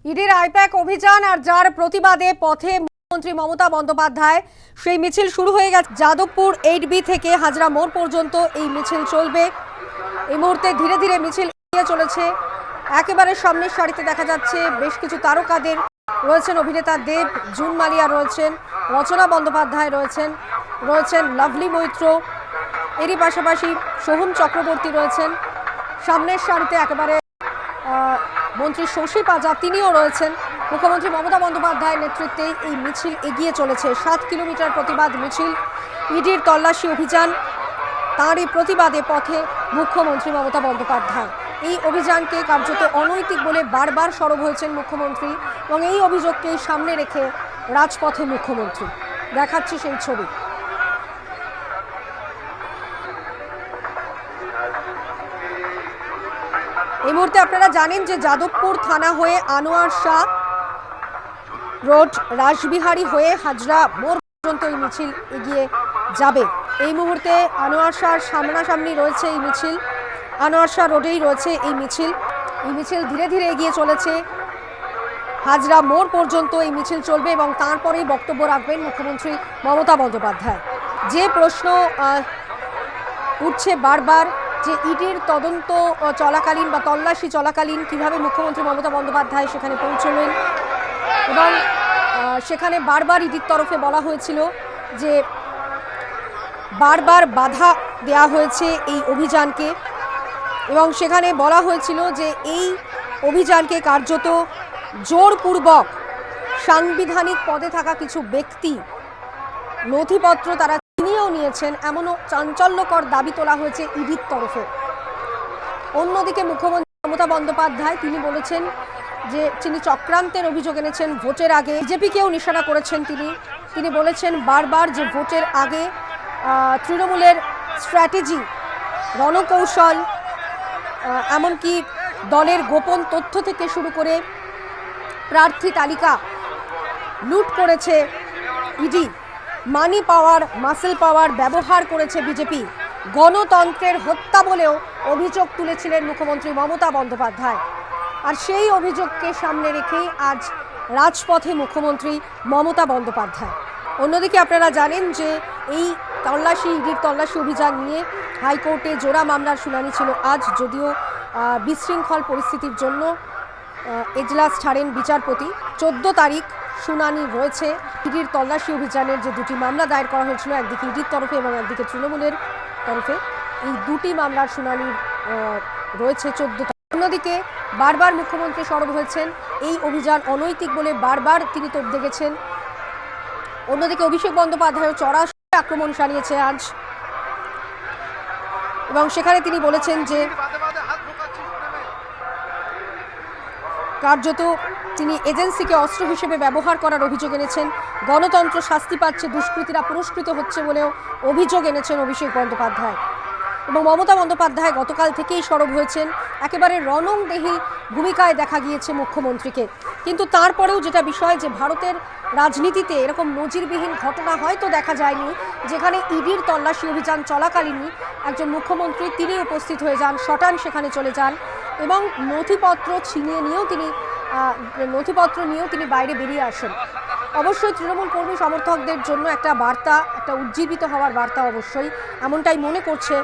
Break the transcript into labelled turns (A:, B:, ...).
A: ইডির আইপ্যাক অভিযান আর যার প্রতিবাদে পথে মুখ্যমন্ত্রী মমতা বন্দ্যোপাধ্যায়, সেই মিছিল শুরু হয়ে গেছে। যাদবপুর 8B থেকে হাজরা মোড় পর্যন্ত এই মিছিল চলবে। এই মুহূর্তে ধীরে ধীরে মিছিল এগিয়ে চলেছে। একেবারে সামনের সারিতে দেখা যাচ্ছে বেশ কিছু তারকাদের রয়েছেন, অভিনেতা দেব, জুন মালিয়া রয়েছেন, রচনা বন্দ্যোপাধ্যায় রয়েছেন লাভলি মৈত্র, এরই পাশাপাশি সোহম চক্রবর্তী রয়েছেন। সামনের সারিতে একেবারে মন্ত্রী শশী পাজা, তিনিও রয়েছেন। মুখ্যমন্ত্রী মমতা বন্দ্যোপাধ্যায়ের নেতৃত্বে এই মিছিল এগিয়ে চলেছে। 7 কিলোমিটার প্রতিবাদ মিছিল, ইডির তল্লাশি অভিযান, তাঁরই প্রতিবাদে পথে মুখ্যমন্ত্রী মমতা বন্দ্যোপাধ্যায়। এই অভিযানকে কার্যত অনৈতিক বলে বারবার সরব হয়েছেন মুখ্যমন্ত্রী, এবং এই অভিযোগকেই সামনে রেখে রাজপথে মুখ্যমন্ত্রী। দেখাচ্ছি সেই ছবি। এই মুহূর্তে আপনারা জানেন যে যাদবপুর থানা হয়ে আনোয়ার শাহ রোড, রাসবিহারী হয়ে হাজরা মোড় পর্যন্ত এই মিছিল এগিয়ে যাবে। এই মুহূর্তে আনোয়ার শাহর সামনাসামনি রয়েছে এই মিছিল, আনোয়ার শাহ রোডেই রয়েছে এই মিছিল। এই মিছিল ধীরে ধীরে এগিয়ে চলেছে, হাজরা মোড় পর্যন্ত এই মিছিল চলবে এবং তারপরেই বক্তব্য রাখবেন মুখ্যমন্ত্রী মমতা বন্দ্যোপাধ্যায়। যে প্রশ্ন উঠছে বারবার, যে ইডির তদন্ত চলাকালীন বা তল্লাশি চলাকালীন কিভাবে মুখ্যমন্ত্রী মমতা বন্দ্যোপাধ্যায় সেখানে পৌঁছলেন, এবং সেখানে বারবার ইডির তরফে বলা হয়েছিল যে বারবার বাধা দেয়া হয়েছে এই অভিযানকে, এবং সেখানে বলা হয়েছিল যে এই অভিযানকে কার্যত জোরপূর্বক সাংবিধানিক পদে থাকা কিছু ব্যক্তি নথিপত্র তারা ছিনিয়েও নিয়েছেন, এমনও চাঞ্চল্যকর দাবি তোলা হয়েছে ইডির তরফে। অন্যদিকে মুখ্যমন্ত্রী মমতা বন্দ্যোপাধ্যায় তিনি বলেছেন যে তিনি চক্রান্তের অভিযোগ এনেছেন ভোটের আগে, বিজেপিকেও নিশানা করেছেন তিনি বলেছেন বারবার যে ভোটের আগে তৃণমূলের স্ট্র্যাটেজি, রণকৌশল, এমনকি দলের গোপন তথ্য থেকে শুরু করে প্রার্থী তালিকা লুট করেছে ইডি, মানি পাওয়ার, মাসেল পাওয়ার ব্যবহার করেছে বিজেপি, গণতন্ত্রের হত্যা বলেও অভিযোগ তুলেছিলেন মুখ্যমন্ত্রী মমতা বন্দ্যোপাধ্যায়। আর সেই অভিযোগকে সামনে রেখেই আজ রাজপথে মুখ্যমন্ত্রী মমতা বন্দ্যোপাধ্যায়। অন্যদিকে আপনারা জানেন যে এই ইডির তল্লাশি অভিযান নিয়ে হাইকোর্টে জোড়া মামলার শুনানি ছিল আজ, যদিও বিশৃঙ্খল পরিস্থিতির জন্য এজলাস ছাড়েন বিচারপতি। 14 তারিখ শুনানি রয়েছে। ইডির তল্লাশি অভিযানের যে দুটি মামলা দায়ের করা হয়েছিল, একদিকে ইডির তরফে এবং একদিকে তৃণমূলের তরফে, এই দুটি মামলার শুনানি রয়েছে 14 তারিখ। অন্যদিকে বারবার মুখ্যমন্ত্রী সরব হয়েছেন, এই অভিযান অনৈতিক বলে বারবার তিনি তোপ দেখেছেন। অন্যদিকে অভিষেক বন্দ্যোপাধ্যায়ও চড়া আক্রমণ সানিয়েছে আজ, এবং সেখানে তিনি বলেছেন যে কার্যত তিনি এজেন্সিকে অস্ত্র হিসেবে ব্যবহার করার অভিযোগ এনেছেন, গণতন্ত্র শাস্তি পাচ্ছে, দুষ্কৃতীরা পুরস্কৃত হচ্ছে বলেও অভিযোগ এনেছেন অভিষেক বন্দ্যোপাধ্যায়। এবং মমতা বন্দ্যোপাধ্যায় গতকাল থেকেই সরব হয়েছেন, একেবারে রণংদেহী ভূমিকায় দেখা গিয়েছে মুখ্যমন্ত্রীকে। কিন্তু তারপরেও যেটা বিষয়, যে ভারতের রাজনীতিতে এরকম নজিরবিহীন ঘটনা হয়তো দেখা যায়নি, যেখানে ইডির তল্লাশি অভিযান চলাকালীনই একজন মুখ্যমন্ত্রী তিনি উপস্থিত হয়ে যান, শটান সেখানে চলে যান, এবং নথিপত্র নিয়েও তিনি বাইরে বেরিয়ে আসেন। অবশ্যই তৃণমূল কর্মী সমর্থকদের জন্য একটা বার্তা, একটা উজ্জীবিত হওয়ার বার্তা অবশ্যই, এমনটাই মনে করছে